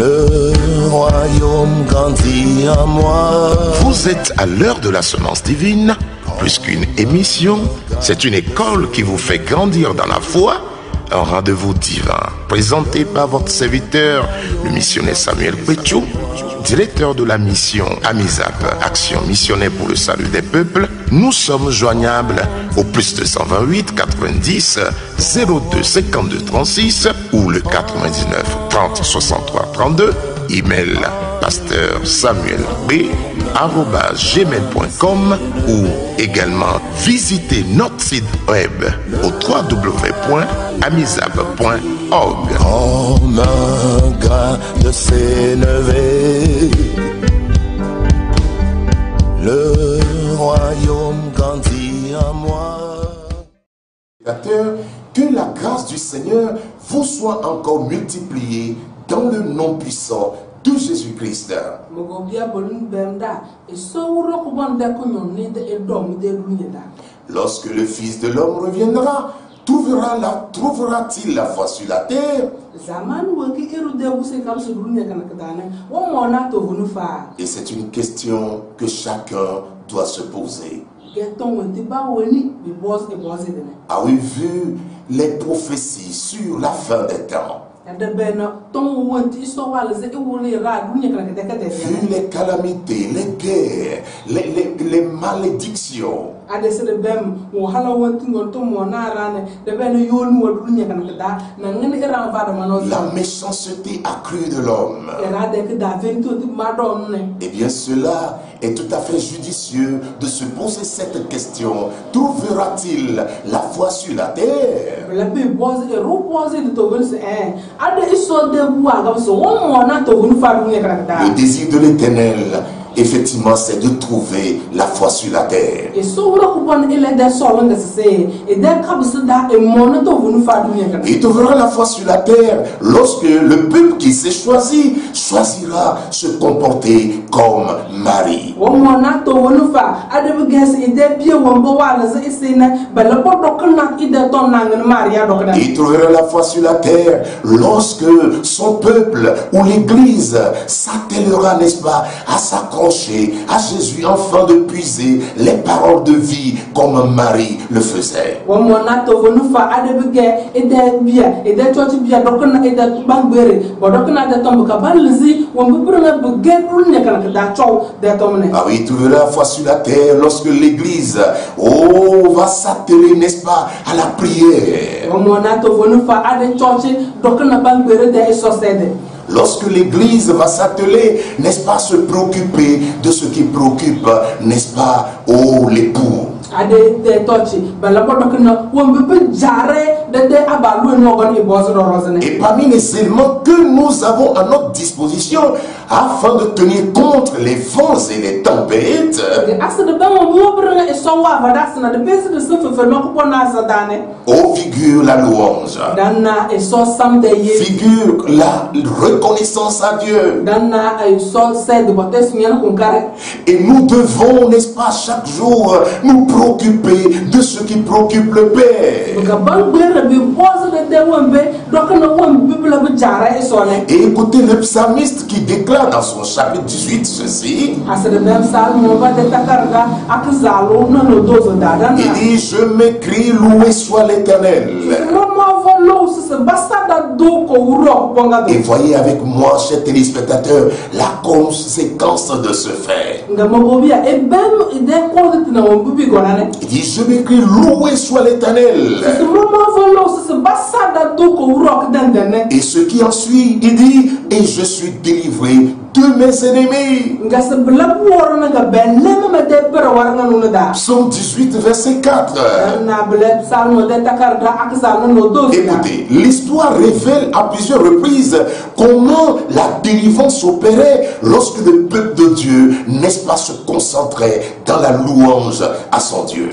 Le royaume grandit en moi. Vous êtes à l'heure de la semence divine. Plus qu'une émission, c'est une école qui vous fait grandir dans la foi. Un rendez-vous divin présenté par votre serviteur, le missionnaire Samuel Pétiou, directeur de la mission AMISAP, Action missionnaire pour le salut des peuples. Nous sommes joignables au plus 228 90 02 52 36 ou le 99 30 63 32. Email pasteur.samuelb@gmail.com ou également visitez notre site web au www.amisap.org. Comme un grain de sénévé, le royaume grandit en moi. Que la grâce du Seigneur vous soit encore multipliée dans le nom puissant de Jésus-Christ. Lorsque le Fils de l'homme reviendra, trouvera-t-il la foi sur la terre? Et c'est une question que chacun doit se poser. Avez-vous vu les prophéties sur la fin des temps? Vu les calamités, les guerres, les malédictions, la méchanceté accrue de l'homme, eh bien cela est tout à fait judicieux de se poser cette question. Trouvera-t-il la foi sur la terre? Le désir de l'Éternel, effectivement, c'est de trouver la foi sur la terre. Il trouvera la foi sur la terre lorsque le peuple qui s'est choisi choisira se comporter comme Marie. Il trouvera la foi sur la terre lorsque son peuple ou l'Église s'attellera, n'est-ce pas, à s'accrocher à Jésus afin de puiser les paroles de vie comme Marie le faisait. Ah oui, il trouvera la foi sur la terre lorsque l'Église va s'atteler, n'est-ce pas, à la prière. Lorsque l'Église va s'atteler, n'est-ce pas, se préoccuper de ce qui préoccupe, n'est-ce pas, l'époux. Et parmi les éléments que nous avons à notre disposition afin de tenir contre les vents et les tempêtes, figure la louange, figure la reconnaissance à Dieu. Et nous devons, n'est-ce pas, chaque jour nous préoccuper de ce qui préoccupe le Père. Et écoutez le psalmiste qui déclare dans son chapitre 18 ceci. Il dit: je m'écris, loué soit l'Éternel. Et voyez avec moi, chers téléspectateurs, la conséquence de ce fait. Il dit: je m'écris, loué soit l'Éternel. Et ce qui en suit, il dit: et je suis délivré de mes ennemis. Psaume 18, verset 4. Écoutez, l'histoire révèle à plusieurs reprises comment la délivrance opérait lorsque le peuple de Dieu, n'est-ce pas, se concentrait dans la louange à son Dieu.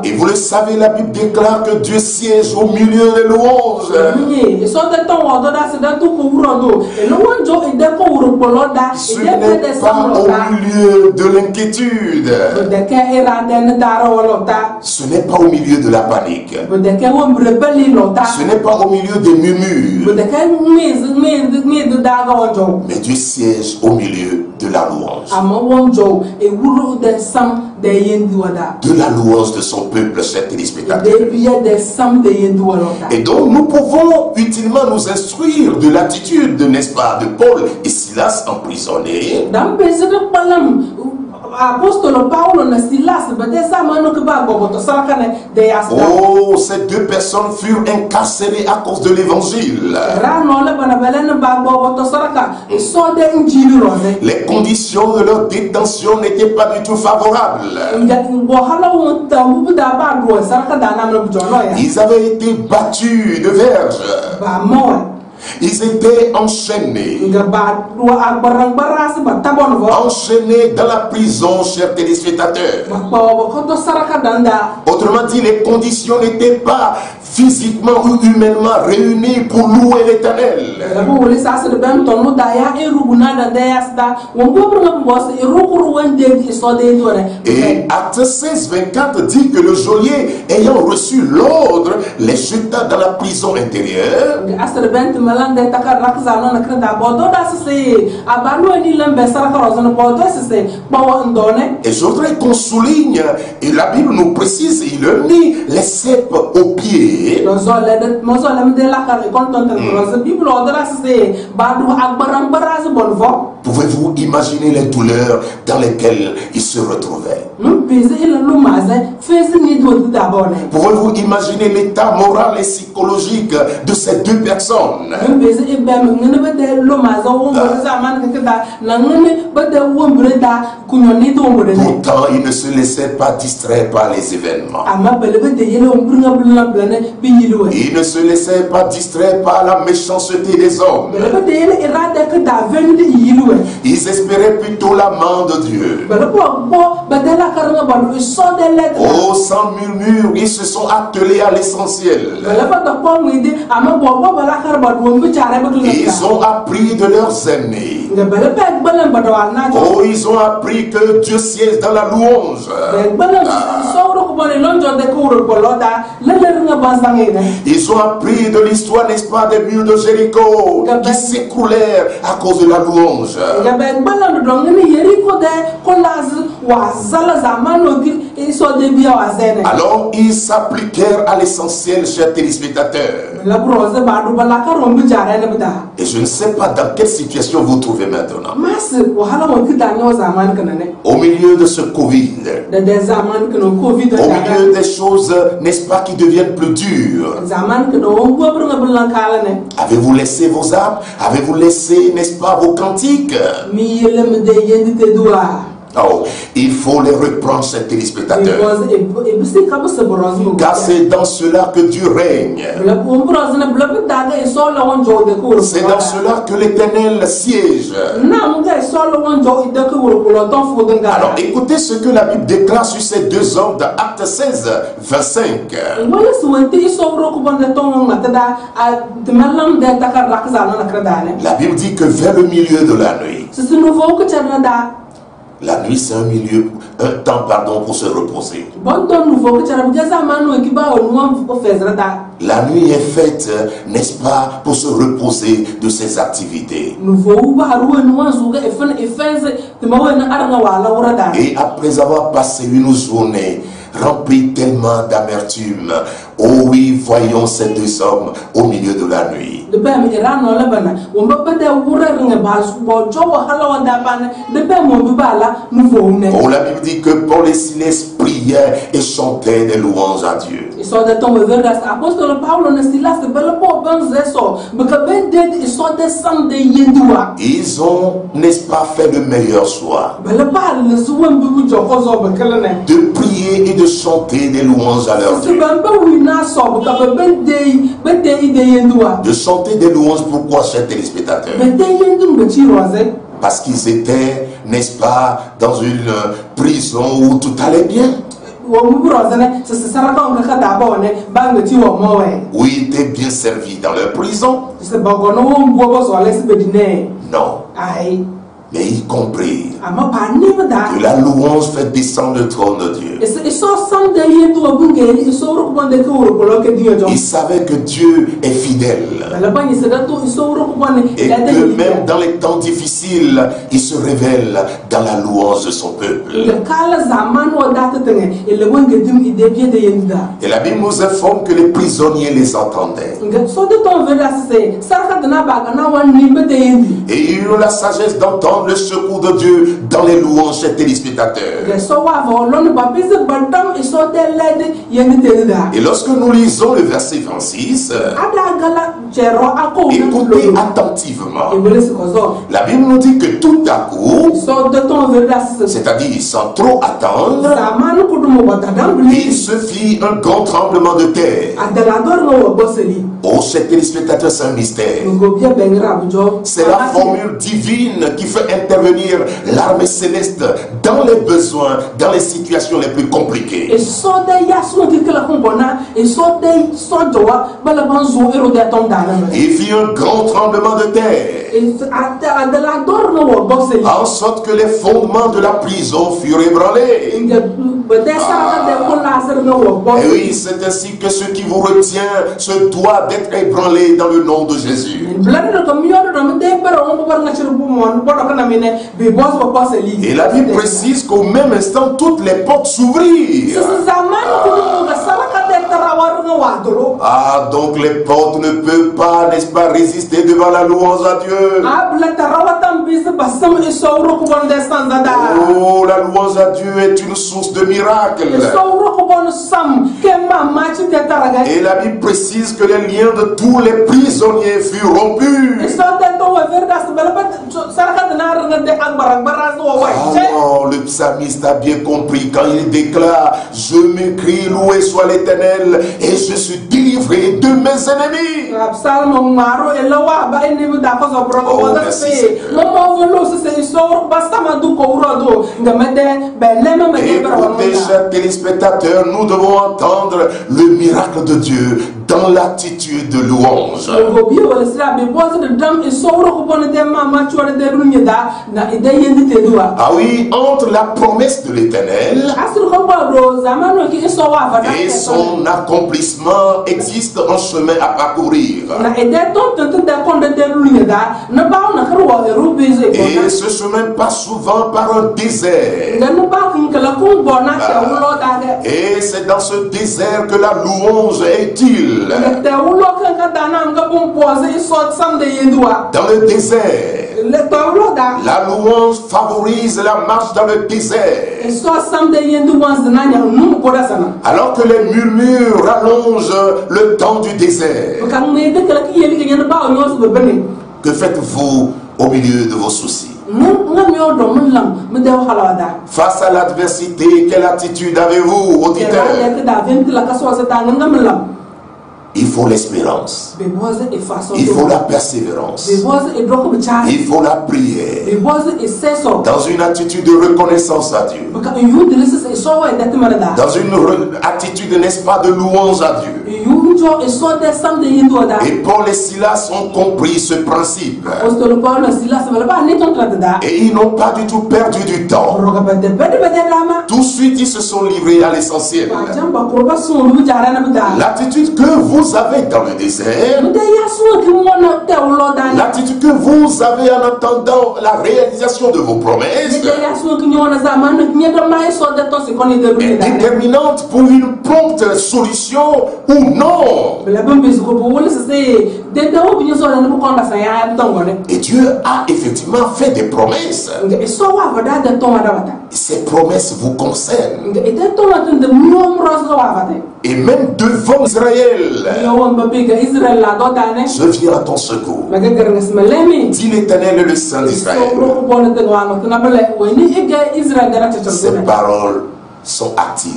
Et vous le savez, la Bible déclare que Dieu siège au milieu des louanges. Ce n'est pas au milieu de l'inquiétude. Ce n'est pas au milieu de la panique. Ce n'est pas au milieu des murmures. Mais Dieu siège au milieu de la louange. De la louange de son peuple, chers téléspectateurs. Et donc nous pouvons utilement nous instruire de l'attitude, n'est-ce pas, de Paul et Silas emprisonnés. Oh, ces deux personnes furent incarcérées à cause de l'évangile. Les conditions de leur détention n'étaient pas du tout favorables. Ils avaient été battus de verges. Ils étaient enchaînés. Enchaînés dans la prison, chers téléspectateurs. Autrement dit, les conditions n'étaient pas physiquement ou humainement réunies pour louer l'Éternel. Et Acte 16, 24 dit que le geôlier, ayant reçu l'ordre, les jeta dans la prison intérieure. Et je voudrais qu'on souligne, et la Bible nous précise, il leur mit les cèpes aux pieds. Pouvez-vous imaginer les douleurs dans lesquelles ils se retrouvaient? Pouvez-vous imaginer l'état moral et psychologique de ces deux personnes? Pourtant, ils ne se laissaient pas distraire par les événements. Ils ne se laissaient pas distraire par la méchanceté des hommes. Ils espéraient plutôt la main de Dieu. Oh, sans murmure, ils se sont attelés à l'essentiel. Ils ont appris de leurs aînés. Oh, ils ont appris que Dieu siège dans la louange. Ils ont appris de l'histoire, n'est-ce pas, des murs de Jéricho qui s'écroulèrent à cause de la louange. Alors ils s'appliquèrent à l'essentiel, chers téléspectateurs. Et je ne sais pas dans quelle situation vous trouvez maintenant. Au milieu de ce Covid, au milieu des choses, n'est-ce pas, qui deviennent plus dures. Avez-vous laissé vos âmes? Avez-vous laissé, n'est-ce pas, vos cantiques? Oh, il faut les reprendre, ces téléspectateurs. Car c'est dans cela que Dieu règne. C'est dans cela que l'Éternel siège. Alors écoutez ce que la Bible déclare sur ces deux hommes dans Acte 16, 25. La Bible dit que vers le milieu de la nuit. La nuit, c'est un temps, pardon, pour se reposer. La nuit est faite, n'est-ce pas, pour se reposer de ses activités. Et après avoir passé une journée remplie tellement d'amertume, oh oui, voyons ces deux hommes au milieu de la nuit. Oh, la Bible dit que Paul et Silas priaient et chantaient des louanges à Dieu. Ils ont, n'est-ce pas, fait le meilleur choix de prier et de chanter des louanges à leur Dieu. De chanter des louanges, pourquoi, chers téléspectateurs? Parce qu'ils étaient, n'est-ce pas, dans une prison où tout allait bien. Où ils étaient bien servis dans leur prison. Non. Mais y compris que la louange fait descendre le trône de Dieu. Il savait que Dieu est fidèle. Et que même dans les temps difficiles, il se révèle dans la louange de son peuple. Et la Bible nous informe que les prisonniers les entendaient. Et ils eurent la sagesse d'entendre le secours de Dieu dans les louanges des téléspectateurs. Et lorsque nous lisons le verset 26, écoutez attentivement. La Bible nous dit que tout à coup, c'est-à-dire sans trop attendre, il se fit un grand tremblement de terre. Oh, ces téléspectateurs, c'est un mystère. C'est la formule divine qui fait intervenir l'armée céleste dans les besoins, dans les situations les plus compliquées. Et il fit un grand tremblement de terre, en sorte que les fondements de la prison furent ébranlés. Et oui, c'est ainsi que ce qui vous retient se doit d'être ébranlé dans le nom de Jésus. Et la Bible précise qu'au même instant, toutes les portes s'ouvrirent. Ah, donc les portes ne peuvent pas, n'est-ce pas, résister devant la louange à Dieu. Oh, la louange à Dieu est une source de miracles. Et la Bible précise que les liens de tous les prisonniers furent rompus. Oh, le psalmiste a bien compris quand il déclare: je m'écris, loué soit l'Éternel, et je suis délivré de mes ennemis. Oh, merci Seigneur. Écoutez, chers téléspectateurs, nous devons entendre le miracle de Dieu dans l'attitude de louange. Ah oui, entre la promesse de l'Éternel et son accomplissement existe un chemin à parcourir. Et ce chemin passe souvent par un désert. Et c'est dans ce désert que la louange est utile. Dans le désert, la louange favorise la marche dans le désert. Alors que les murmures rallongent le temps du désert. Que faites-vous au milieu de vos soucis? Face à l'adversité, quelle attitude avez-vous, auditeur? Il faut l'espérance. Il faut la persévérance. Il faut la prière. Dans une attitude de reconnaissance à Dieu. Dans une attitude, n'est-ce pas, de louange à Dieu. Et Paul et Silas ont compris ce principe. Et ils n'ont pas du tout perdu du temps. Tout de suite, ils se sont livrés à l'essentiel. L'attitude que vous avez dans le désert, l'attitude que vous avez en attendant la réalisation de vos promesses, est déterminante pour une prompte solution ou non. Et Dieu a effectivement fait des promesses. Ces promesses vous concernent. Et même devant Israël, je viens à ton secours. Dit l'Éternel, le Saint d'Israël. Ces paroles sont actives.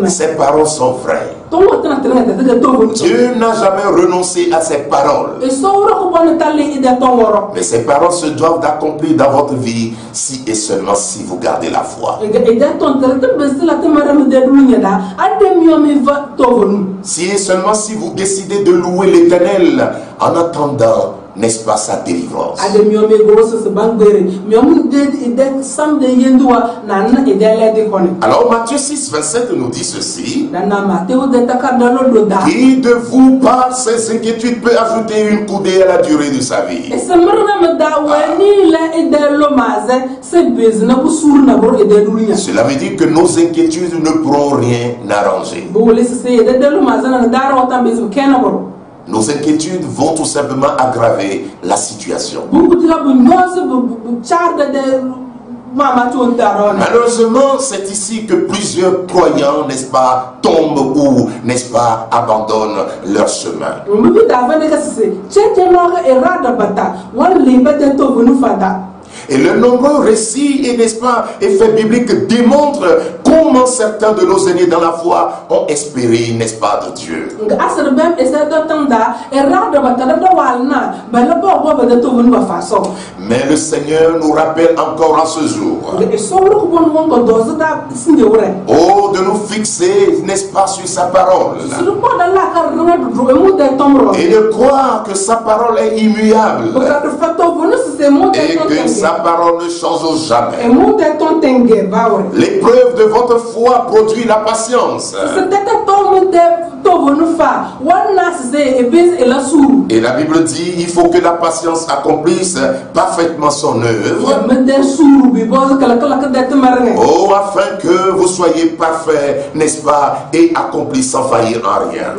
Ces paroles sont vraies. Dieu n'a jamais renoncé à ses paroles. Mais ces paroles se doivent d'accomplir dans votre vie si et seulement si vous gardez la foi. Si et seulement si vous décidez de louer l'Éternel en attendant n'est-ce pas, sa délivrance. Alors Matthieu 6, 27 nous dit ceci. Qui de vous, par ses inquiétudes, peut ajouter une coudée à la durée de sa vie? Cela veut dire que nos inquiétudes ne pourront rien arranger. Nos inquiétudes vont tout simplement aggraver la situation. Malheureusement, c'est ici que plusieurs croyants, n'est-ce pas, tombent ou, n'est-ce pas, abandonnent leur chemin. Et le nombreux récits et, n'est-ce pas, effets bibliques démontrent comment certains de nos aînés dans la foi ont espéré, n'est-ce pas, de Dieu. Mais le Seigneur nous rappelle encore en ce jour, oh, de nous fixer, n'est-ce pas, sur sa parole. Et de croire que sa parole est immuable. Et que sa parole ne change jamais. L'épreuve de votre foi produit la patience. Et la Bible dit, il faut que la patience accomplisse parfaitement son œuvre. Oh, afin que vous soyez parfaits, n'est-ce pas, et accomplis sans faillir en rien.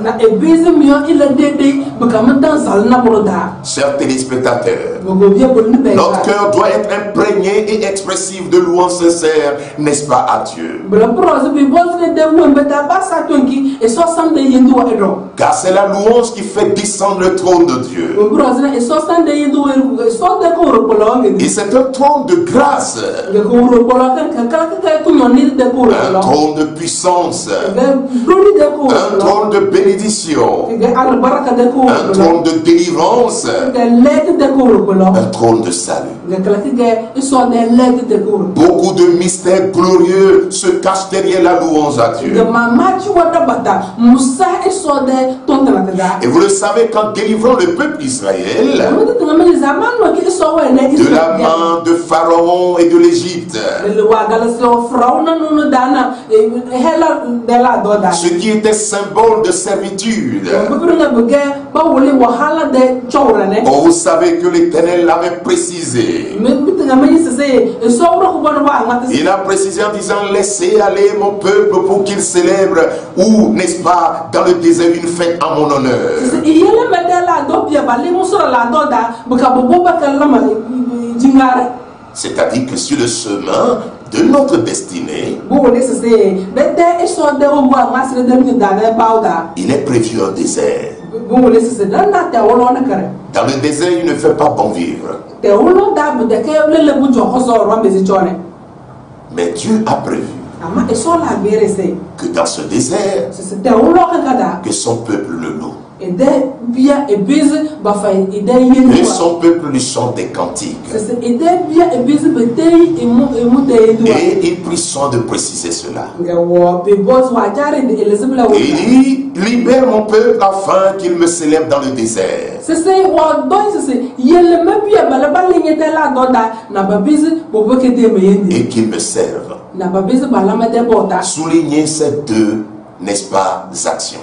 Chers téléspectateurs, notre cœur doit être imprégné et expressif de louange sincère, n'est-ce pas, à Dieu. Car c'est la louange qui fait descendre le trône de Dieu. Et c'est un trône de grâce, un trône de puissance, un trône de bénédiction, un trône de délivrance, un trône de salut. Beaucoup de mystères glorieux se cachent derrière la louange à Dieu. Et vous le savez, qu'en délivrant le peuple d'Israël de la main de Pharaon et de l'Égypte, ce qui était symbole de servitude, oh, vous savez que l'Éternel l'avait précisé. Il a précisé en disant, laissez aller mon peuple pour qu'il célèbre, ou, n'est-ce pas, dans le désert, une fête en mon honneur. C'est-à-dire que sur le chemin de notre destinée, il est prévu un désert. Dans le désert, il ne fait pas bon vivre. Mais Dieu a prévu que dans ce désert, que son peuple le loue. Et son peuple lui chante des cantiques. Et il prit soin de préciser cela. Et il dit, libère mon peuple afin qu'il me célèbre dans le désert. Et qu'il me serve. Soulignez ces deux, n'est-ce pas, actions.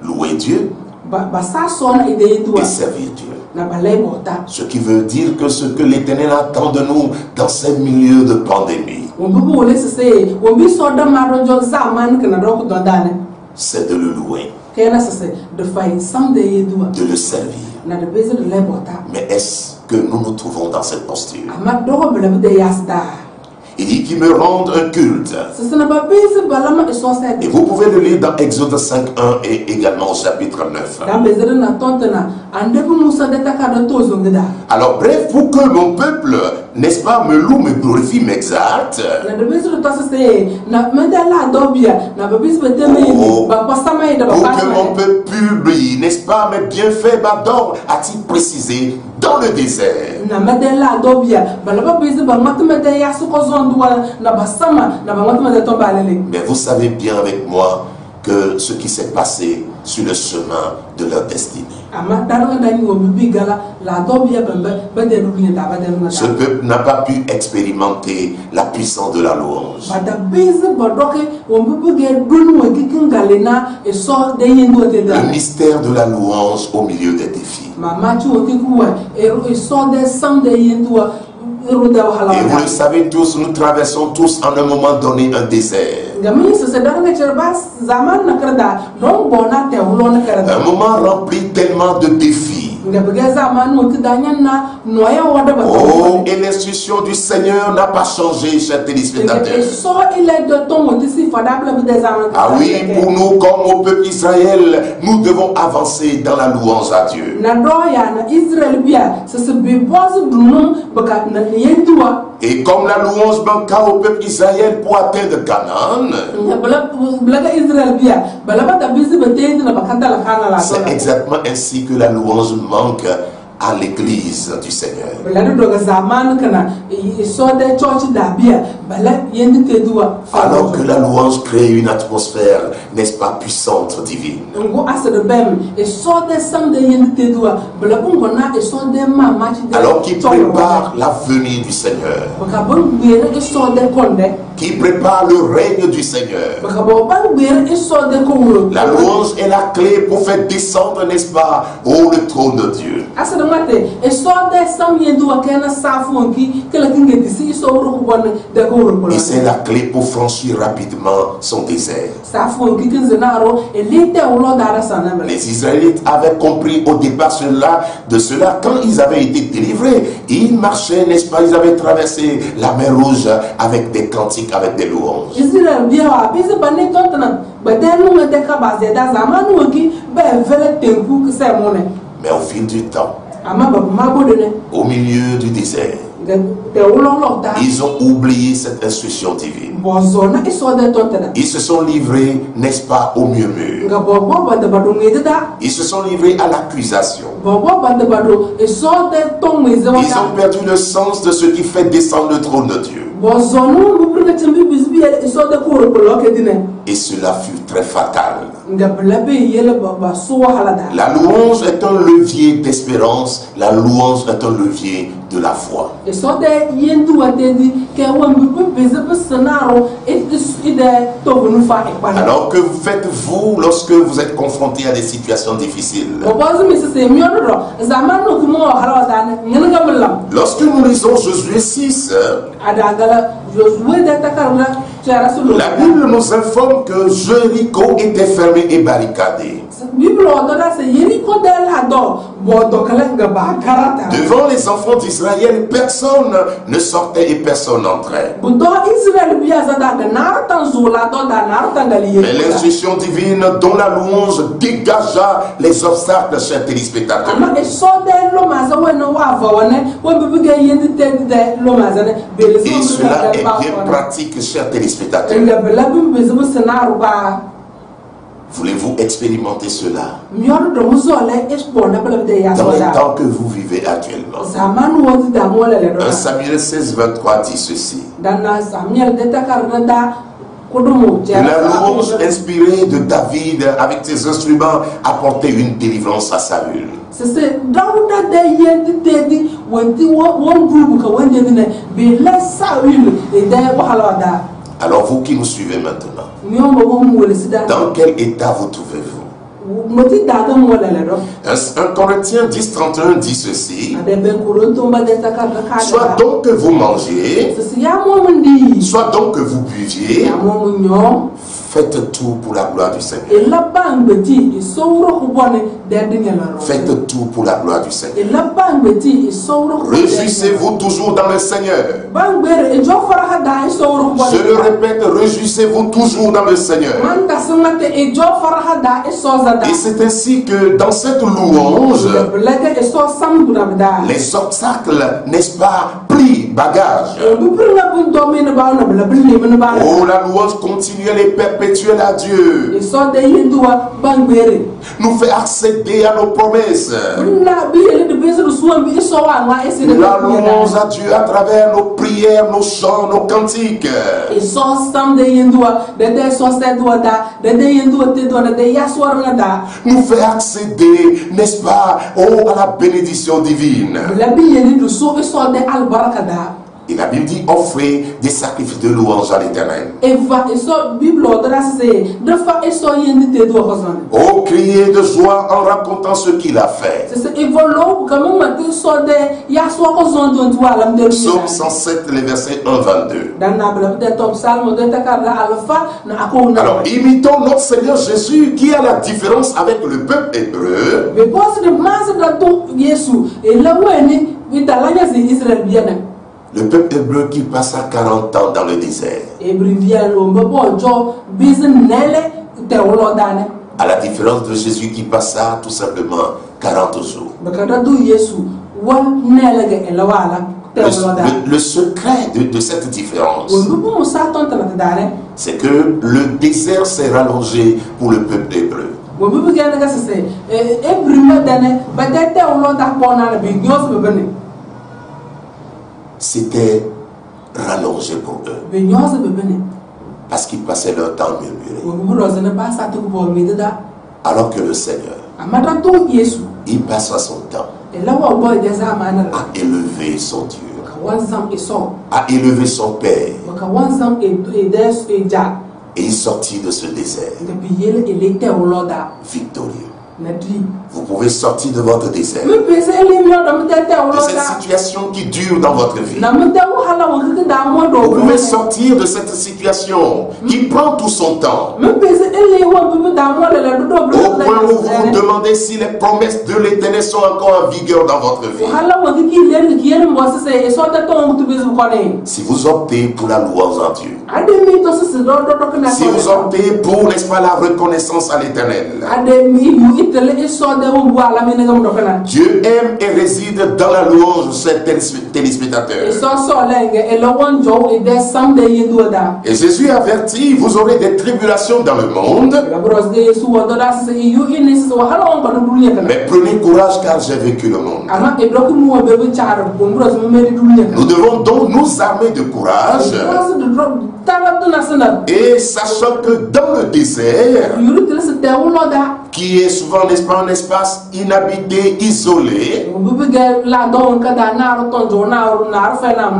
Louer Dieu et servir Dieu. Ce qui veut dire que ce que l'Éternel attend de nous dans ces milieux de pandémie, c'est de le louer, de le servir. Mais est-ce que nous nous trouvons dans cette posture? Il dit qu'il me rende un culte. Et vous pouvez le lire dans Exode 5:1 et également au chapitre 9. Alors bref, pour que mon peuple, n'est-ce pas, me loue, me glorifie, m'exalte, pour que mon peuple publie, n'est-ce pas, mes bienfaits, m'adore, a-t-il précisé, dans le désert. Mais vous savez bien avec moi que ce qui s'est passé sur le chemin de leur destinée. Ce peuple n'a pas pu expérimenter la puissance de la louange. Le mystère de la louange au milieu des défis. Et vous le savez tous, nous traversons tous en un moment donné un désert. Un moment rempli tellement de défis. Oh, et l'instruction du Seigneur n'a pas changé, chers téléspectateurs. Ah oui, pour nous, comme au peuple Israël, nous devons avancer dans la louange à Dieu. Et comme la louange manqua au peuple Israël pour atteindre Canaan, c'est exactement ainsi que la louange manque à l'église du Seigneur. Alors que la louange crée une atmosphère, n'est-ce pas, puissante, divine. Alors qu'il prépare la venue du Seigneur, qui prépare le règne du Seigneur. La louange est la clé pour faire descendre, n'est-ce pas, le trône de Dieu. Et c'est la clé pour franchir rapidement son désert. Les Israélites avaient compris au départ de cela quand ils avaient été délivrés. Ils marchaient, n'est-ce pas, ils avaient traversé la mer Rouge avec des cantiques, avec des louanges. Mais au fil du temps, au milieu du désert, ils ont oublié cette instruction divine. Ils se sont livrés, n'est-ce pas, au murmure. Ils se sont livrés à l'accusation. Ils ont perdu le sens de ce qui fait descendre le trône de Dieu. Et cela fut très fatal. La louange est un levier d'espérance. La louange est un levier de la foi. Alors que faites-vous lorsque vous êtes confronté à des situations difficiles? Lorsque nous lisons Josué 6, la Bible nous informe que Jéricho était fermé et barricadé. Devant les enfants d'Israël, personne ne sortait et personne n'entrait. Mais l'instruction divine dont la louange dégagea les obstacles, chers téléspectateurs. Et cela est bien pratique, chers téléspectateurs. Voulez-vous expérimenter cela dans les temps que vous vivez actuellement? 1 Samuel 16, 23 dit ceci. La louange inspirée de David avec ses instruments apportait une délivrance à Saül. Alors vous qui nous suivez maintenant, dans quel état vous trouvez-vous? 1 Corinthiens 10, 31 dit ceci. Soit donc que vous mangiez, soit donc que vous buviez, faites tout pour la gloire du Seigneur. Faites tout pour la gloire du Seigneur. Réjouissez-vous toujours dans le Seigneur. Je le répète, réjouissez-vous toujours dans le Seigneur. Et c'est ainsi que dans cette louange, les obstacles, n'est-ce pas, plient bagage. Oh, la louange continuelle et perpétuelle à Dieu nous fait accéder à nos promesses. La louange à Dieu à travers nos prières, nos chants, nos cantiques nous fait accéder, n'est-ce pas, à la bénédiction divine. Et la Bible dit offrez des sacrifices de louange à l'Éternel. Oh, criez de joie en racontant ce qu'il a fait. Psaume 107, les versets 1-22. Alors, imitons notre Seigneur Jésus qui a la différence avec le peuple hébreu. Le peuple hébreu qui passa 40 ans dans le désert. À la différence de Jésus qui passa tout simplement 40 jours. Le secret de cette différence, c'est que le désert s'est rallongé pour le peuple hébreu. C'était rallongé pour eux. Parce qu'ils passaient leur temps murmurer. Alors que le Seigneur, il passera son temps à élever son Dieu, à élever son Père. Et il sortit de ce désert victorieux. Vous pouvez sortir de votre désert, de cette situation qui dure dans votre vie. Vous pouvez sortir de cette situation qui prend tout son temps, au point où vous vous demandez si les promesses de l'Éternel sont encore en vigueur dans votre vie. Si vous optez pour la louange en Dieu, si vous optez pour, n'est-ce pas, la reconnaissance à l'Éternel, Dieu aime et réside dans la louange de ses téléspectateurs. Et Jésus avertit, vous aurez des tribulations dans le monde, mais prenez courage car j'ai vécu le monde. Nous devons donc nous armer de courage, et sachant que dans le désert, qui est souvent, n'est-ce pas, un espace inhabité, isolé,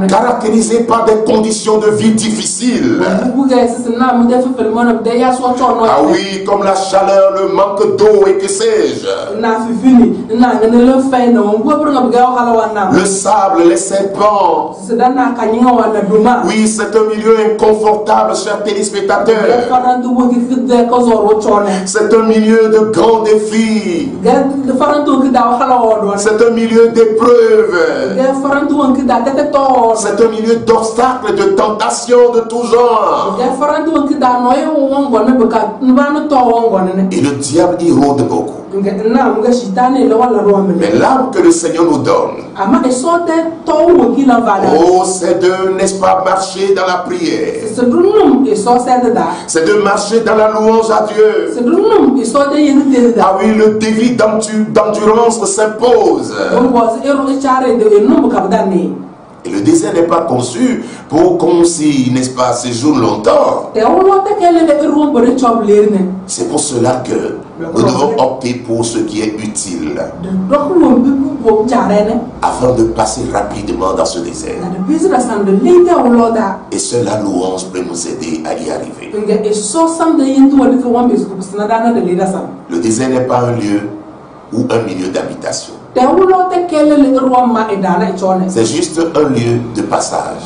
caractérisé par des conditions de vie difficiles. Ah oui, comme la chaleur, le manque d'eau et que sais-je. Le sable, les serpents. Oui, c'est un milieu inconfortable, chers téléspectateurs. C'est un milieu de grands défis. C'est un milieu d'épreuves. C'est un milieu d'obstacles, de tentations de tout genre. Et le diable y rôde beaucoup. Mais l'âme que le Seigneur nous donne, oh, c'est de, n'est-ce pas, marcher dans la prière. C'est de marcher dans la louange à Dieu. Ah oui, le défi d'endurance s'impose. Et le désert n'est pas conçu pour qu'on s'y, n'est-ce pas, séjourne longtemps. C'est pour cela que nous devons opter pour ce qui est utile, afin de passer rapidement dans ce désert. Et seule la louange peut nous aider à y arriver. Le désert n'est pas un lieu ou un milieu d'habitation. C'est juste un lieu de passage.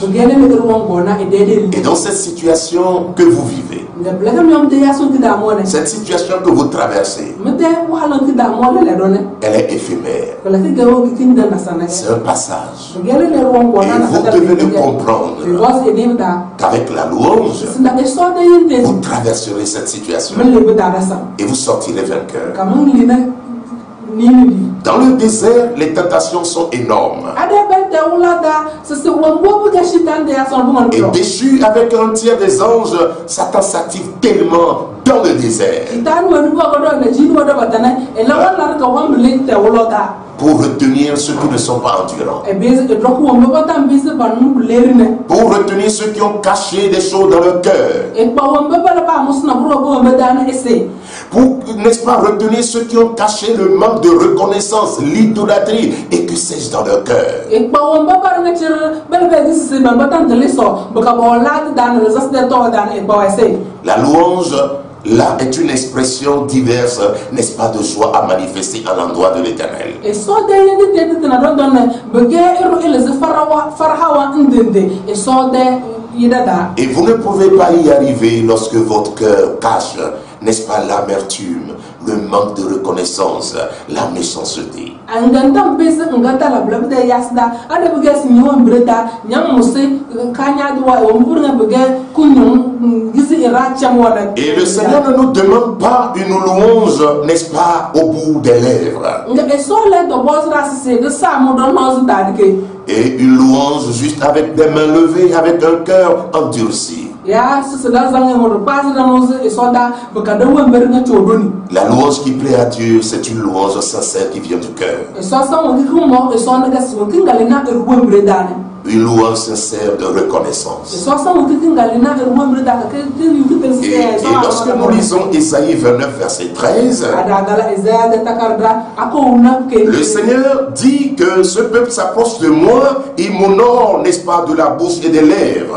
Et dans cette situation que vous vivez, cette situation que vous traversez, elle est éphémère. C'est un passage. Et vous devez le comprendre qu'avec la louange, vous traverserez cette situation et vous sortirez vainqueur. Dans le désert, les tentations sont énormes. Et déchu avec un tiers des anges, Satan s'active tellement dans le désert. pour retenir ceux qui ne sont pas endurants, pour retenir ceux qui ont caché des choses dans leur cœur, pour, n'est-ce pas, retenir ceux qui ont caché le manque de reconnaissance, l'idolâtrie et que sais-je dans leur cœur. La louange là est une expression diverse, n'est-ce pas, de joie à manifester à l'endroit de l'Éternel. Et vous ne pouvez pas y arriver lorsque votre cœur cache, n'est-ce pas, l'amertume, le manque de reconnaissance, la méchanceté. Et le Seigneur ne nous demande pas une louange, n'est-ce pas, au bout des lèvres. Et une louange juste avec des mains levées, avec un cœur endurci. La louange qui plaît à Dieu, c'est une louange sincère qui vient du cœur. Une louange sincère de reconnaissance. Et lorsque nous lisons Isaïe 29, verset 13, le Seigneur dit que ce peuple s'approche de moi, il m'honore, n'est-ce pas, de la bouche et des lèvres.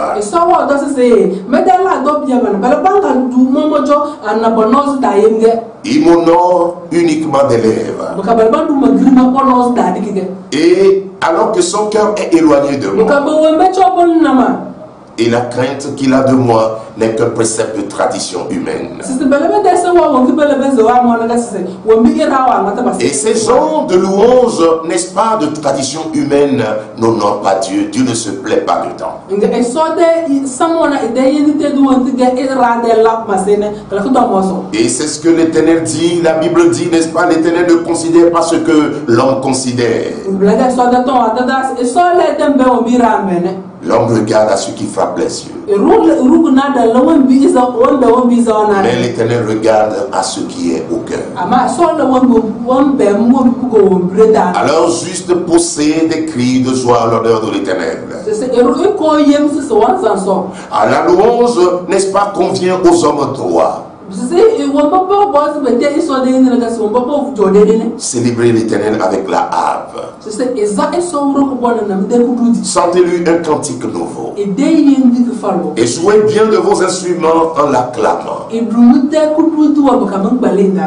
Il m'honore uniquement des lèvres. Et alors que son cœur est éloigné de moi. Et la crainte qu'il a de moi n'est qu'un précepte de tradition humaine. Et ces gens de louange, n'est-ce pas, de tradition humaine, n'honorent pas Dieu. Dieu ne se plaît pas dedans. Et c'est ce que l'Éternel dit, la Bible dit, n'est-ce pas, l'Éternel ne considère pas ce que l'homme considère. L'homme regarde à ce qui frappe les yeux. Mais l'Éternel regarde à ce qui est au cœur. Alors juste pousser des cris de joie à l'honneur de l'Éternel. À la louange, n'est-ce pas, convient aux hommes droits. Célébrez l'Éternel avec la harpe. Chantez-lui un cantique nouveau. Et jouez bien de vos instruments en l'acclamant.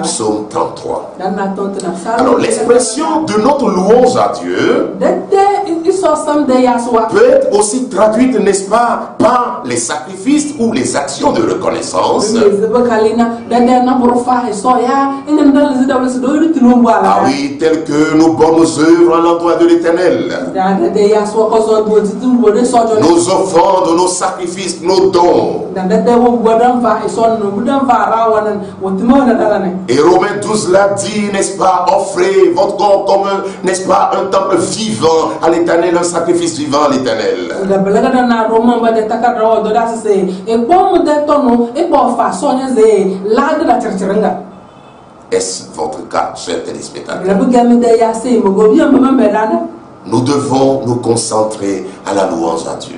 Psaume 33. Alors l'expression de notre louange à Dieu peut être aussi traduite, n'est-ce pas, par les sacrifices ou les actions de reconnaissance. Ah oui, telles que nos bonnes œuvres à l'endroit de l'Éternel. Nos offrandes, nos sacrifices, nos dons. Et Romains 12 l'a dit, n'est-ce pas, offrez votre corps comme, n'est-ce pas, un temple vivant à l'Éternel, un sacrifice vivant à l'Éternel. Est-ce votre cas, chers téléspectateurs? Nous devons nous concentrer à la louange à Dieu,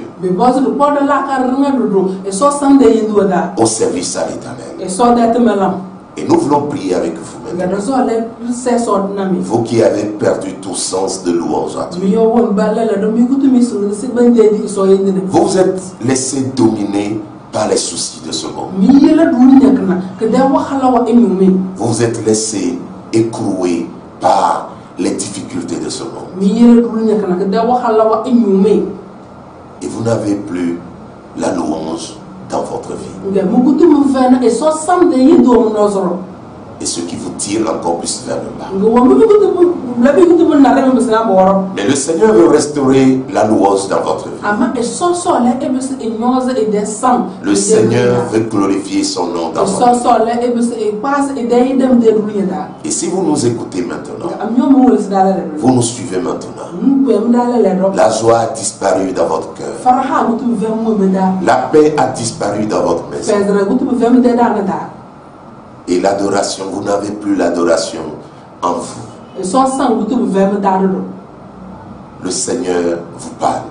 au service à l'Éternel. Et nous voulons prier avec vous maintenant. Vous qui avez perdu tout sens de louange à Dieu. Vous vous êtes laissé dominer par les soucis de ce monde. Vous vous êtes laissé écrouer par les difficultés de ce monde. Et vous n'avez plus la louange dans votre vie. Et ce qui vous tire encore plus vers le bas. Mais le Seigneur veut restaurer la louange dans votre vie. Le Seigneur veut glorifier son nom dans votre vie. Et si vous nous écoutez maintenant, vous nous suivez maintenant, la joie a disparu dans votre cœur. La paix a disparu dans votre maison. Et l'adoration, vous n'avez plus l'adoration en vous. Le Seigneur vous parle.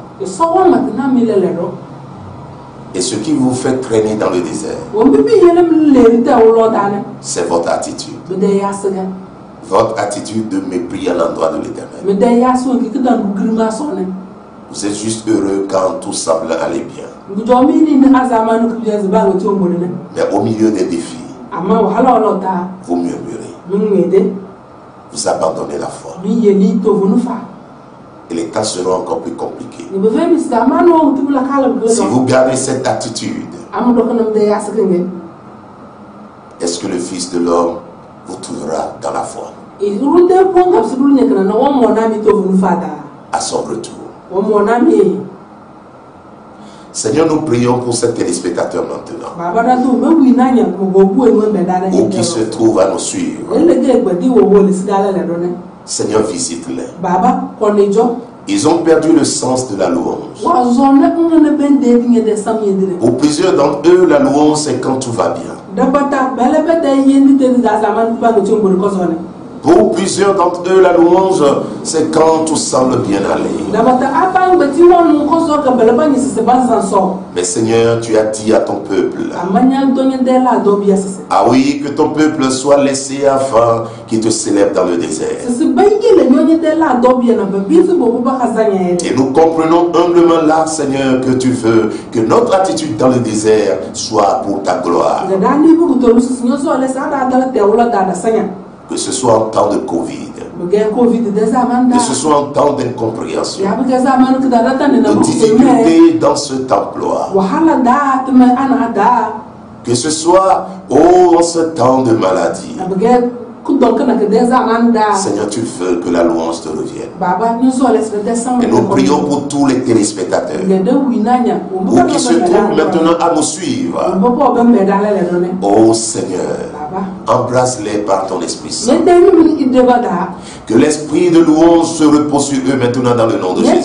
Et ce qui vous fait traîner dans le désert, c'est votre attitude. Votre attitude de mépris à l'endroit de l'Éternel. Vous êtes juste heureux quand tout semble aller bien. Mais au milieu des défis, vous murmurez. Vous abandonnez la foi. Et les temps seront encore plus compliqués. Si vous gardez cette attitude, est-ce que le Fils de l'homme vous trouvera dans la foi à son retour? Seigneur, nous prions pour ces téléspectateurs maintenant, ou qui se trouvent à nous suivre. Seigneur, visite-les. Ils ont perdu le sens de la louange. Pour plusieurs d'entre eux, la louange, c'est quand tout va bien. Pour plusieurs d'entre eux, la louange, c'est quand tout semble bien aller. Mais Seigneur, tu as dit à ton peuple, ah oui, que ton peuple soit laissé afin qu'il te célèbre dans le désert. Et nous comprenons humblement là, Seigneur, que tu veux que notre attitude dans le désert soit pour ta gloire. Que ce soit en temps de Covid, que ce soit en temps d'incompréhension, de difficultés dans cet emploi, que ce soit en ce temps de maladie. Seigneur, tu veux que la louange te revienne. Et nous prions pour tous les téléspectateurs, ou qui se trouvent maintenant à nous suivre. Oh Seigneur, embrasse-les par ton Esprit Saint. Que l'esprit de louange se repose sur eux maintenant dans le nom de Jésus.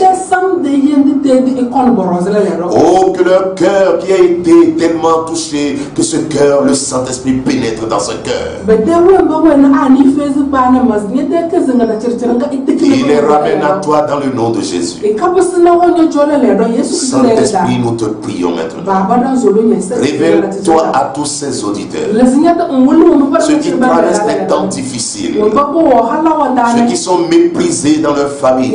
Oh, que leur cœur qui a été tellement touché, que ce cœur, le Saint-Esprit pénètre dans ce cœur. Il les ramène à toi dans le nom de Jésus. Saint-Esprit, nous te prions maintenant. Révèle-toi à tous ces auditeurs, ceux qui traversent des temps difficiles, ceux qui sont méprisés dans leur famille,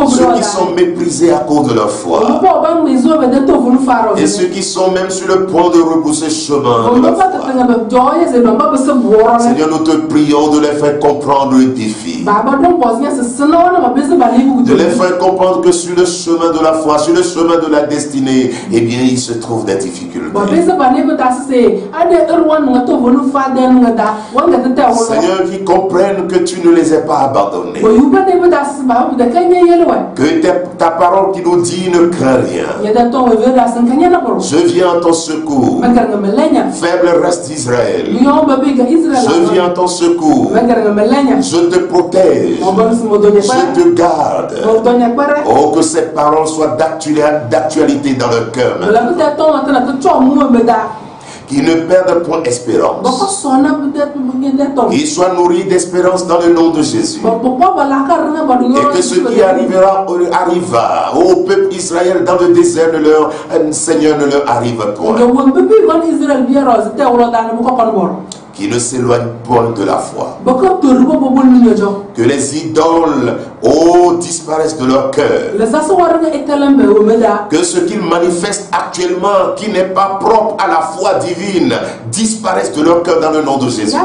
ceux qui sont méprisés à cause de leur foi, et ceux qui sont même sur le point de rebrousser chemin de la foi. Seigneur, nous te prions de les faire comprendre le défi, de les faire comprendre que sur le chemin de la foi, sur le chemin de la destinée, eh bien il se trouve des difficultés. Seigneur, qui comprennent que tu ne les as pas abandonnés, que ta parole qui nous dit ne crains rien, je viens en ton secours, faible reste d'Israël, je viens en ton secours, je te protège, je te garde. Oh, que ces paroles soient d'actualité dans leur cœur maintenant, qu'ils ne perdent point espérance, qu'ils soient nourris d'espérance dans le nom de Jésus, et que ce qui arrivera au peuple Israël dans le désert de leur Seigneur ne leur arrive point, qui ne s'éloignent point de la foi, que les idoles disparaissent de leur cœur, que ce qu'ils manifestent actuellement qui n'est pas propre à la foi divine disparaisse de leur cœur dans le nom de Jésus.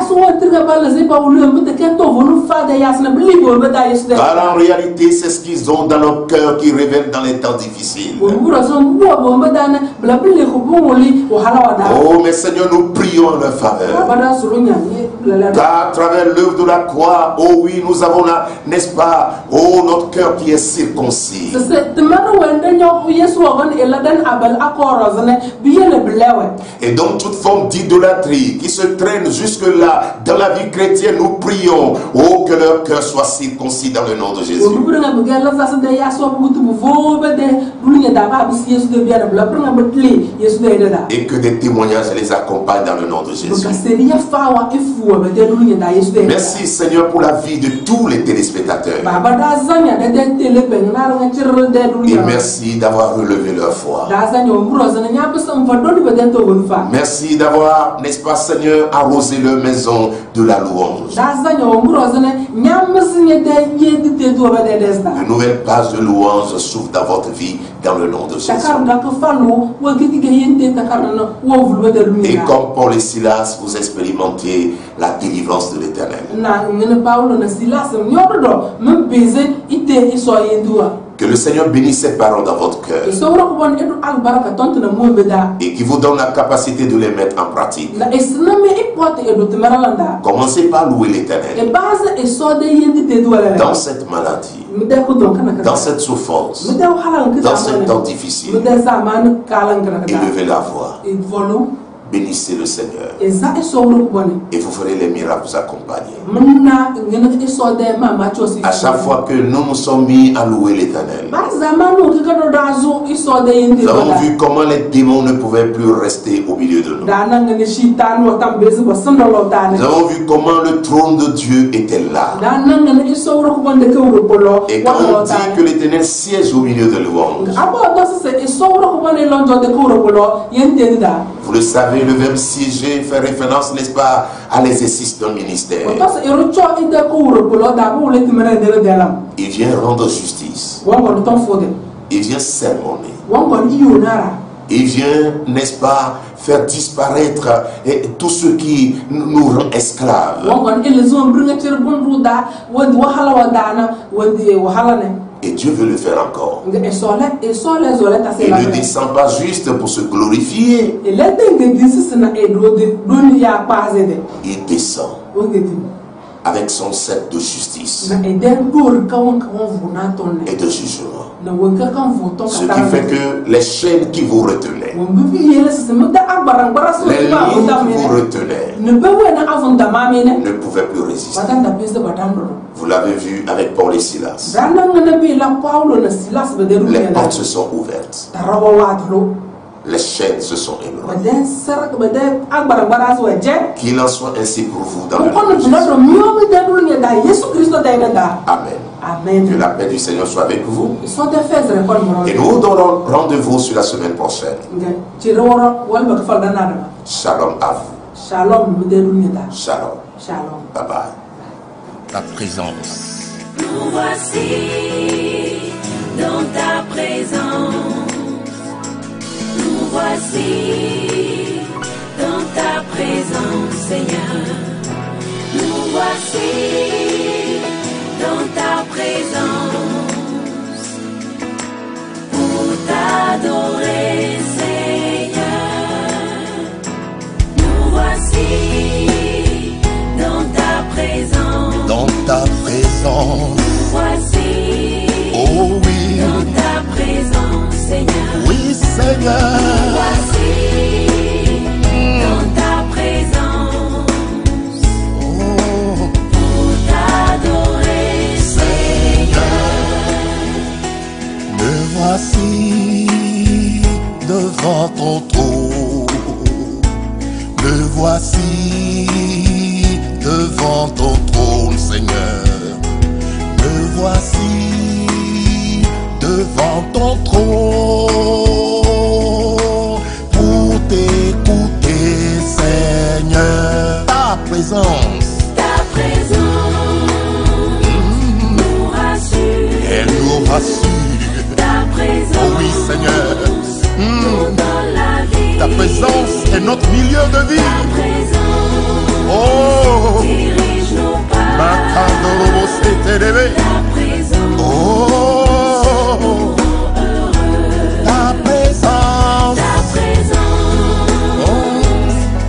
Car en réalité c'est ce qu'ils ont dans leur cœur qui révèle dans les temps difficiles. Oh mais Seigneur, nous prions en leur faveur, car à travers l'œuvre de la croix, oh oui, nous avons là, n'est-ce pas, oh notre cœur qui est circoncis. Et donc toute forme d'idolâtrie qui se traîne jusque là dans la vie chrétienne, nous prions, oh que leur cœur soit circoncis dans le nom de Jésus. Et que des témoignages les accompagnent dans le nom de Jésus. Merci Seigneur pour la vie de tous les téléspectateurs. Et merci d'avoir relevé leur foi. Merci d'avoir, n'est-ce pas Seigneur, arrosé leur maison de la louange. De nouvelles pages de louange s'ouvrent dans votre vie dans le nom de Jésus. Et comme Paul et Silas, vous expérimentez la délivrance de l'Éternel. Que le Seigneur bénisse cette parole dans votre cœur et qui vous donne la capacité de les mettre en pratique. Commencez par louer l'Éternel dans cette maladie, dans cette souffrance, dans ce temps difficile. Élevez la voix. Bénissez le Seigneur et vous ferez les miracles vous accompagner. À chaque fois que nous nous sommes mis à louer l'Éternel, nous avons vu comment les démons ne pouvaient plus rester au milieu de nous. Nous avons vu comment le trône de Dieu était là. Et quand on dit que l'Éternel siège au milieu de louanges, vous le savez, le verbe siéger fait référence, n'est-ce pas, à l'exercice d'un ministère. Il vient rendre justice. Il vient sermonner. Il vient, n'est-ce pas, faire disparaître tout ce qui nous rend esclaves. Et Dieu veut le faire encore. Il ne descend pas juste pour se glorifier. Il descend avec son sceptre de justice et de jugement. Ce qui fait que les chaînes qui vous retenaient, les liens qui vous retenaient, ne pouvaient plus résister. Vous l'avez vu avec Paul et Silas. Les portes se sont ouvertes. Les chaînes se sont éloignées. Qu'il en soit ainsi pour vous dans le nom de Jésus. Amen. Amen. Que la paix du Seigneur soit avec vous. Et nous vous donnons rendez-vous sur la semaine prochaine. Shalom à vous. Shalom. Shalom. Bye bye. Ta présence. Nous voici dans ta présence. Nous voici dans ta présence, Seigneur. Nous voici dans ta présence pour t'adorer, Seigneur. Nous voici dans ta présence. Dans ta présence. Nous voici. Oh oui. Dans ta présence, Seigneur. Oui, Seigneur. Nous voici dans ta présence. Oh. Pour t'adorer, Seigneur. Me voici devant ton trône. Me voici devant ton trône, Seigneur. Me voici devant ton trône pour t'écouter, Seigneur. Ta présence. Ta présence nous rassure. Elle nous rassure. Ta présence. Oh oui, Seigneur. Nous donne la vie. Ta présence est notre milieu de vie. Ta présence. Oh. Dirige nos pas. Ta présence. Oh. Ta présence. Ta présence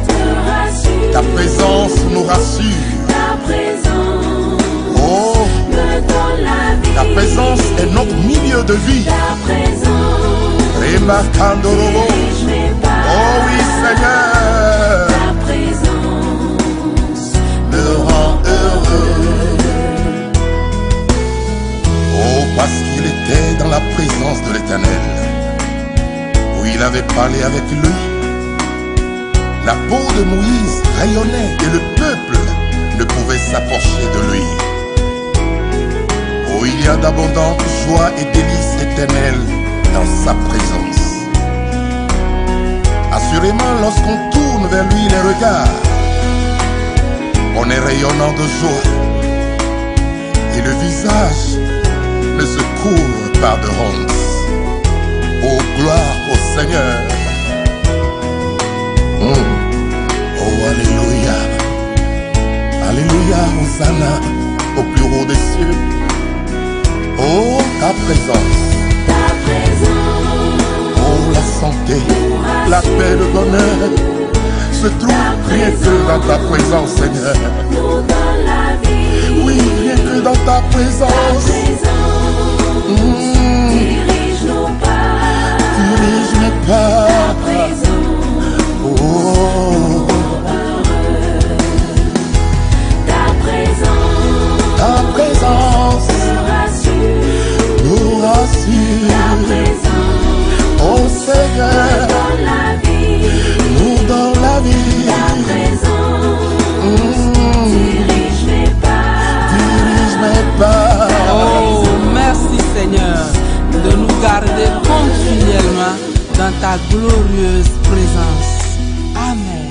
te rassure. Ta présence nous rassure. Ta présence Oh. me donne la vie. Ta présence est notre milieu de vie. Ta présence Remarquandolobo. dirige mes pas. Oh oui, Seigneur. Ta présence Me rend heureux. Oh, parce qu'il était dans la présence de l'Éternel, où il avait parlé avec lui. La peau de Moïse rayonnait et le peuple ne pouvait s'approcher de lui. Oh, il y a d'abondantes joies et délices éternelles dans sa présence. Assurément, lorsqu'on tourne vers lui les regards, on est rayonnant de joie et le visage ne se couvre pas de honte. Oh, gloire au Seigneur. Oh, alléluia. Alléluia, Hosanna au plus haut des cieux. Oh, ta présence. Ta présence. Oh, la santé, la paix, le bonheur se trouve rien que dans ta présence, Seigneur. Nous dans la vie. Oui, rien que dans ta présence. Dirige nos pas. Dirige mes pas. Ta présence. Oh, Ta présence. ta présence nous rassure. Ta présence. Oh Seigneur, Dans la vie. nous dans la vie. Ta présence. Dirige mes pas. Dirige mes pas. Oh, merci Seigneur de nous garder continuellement dans ta glorieuse présence. Amen.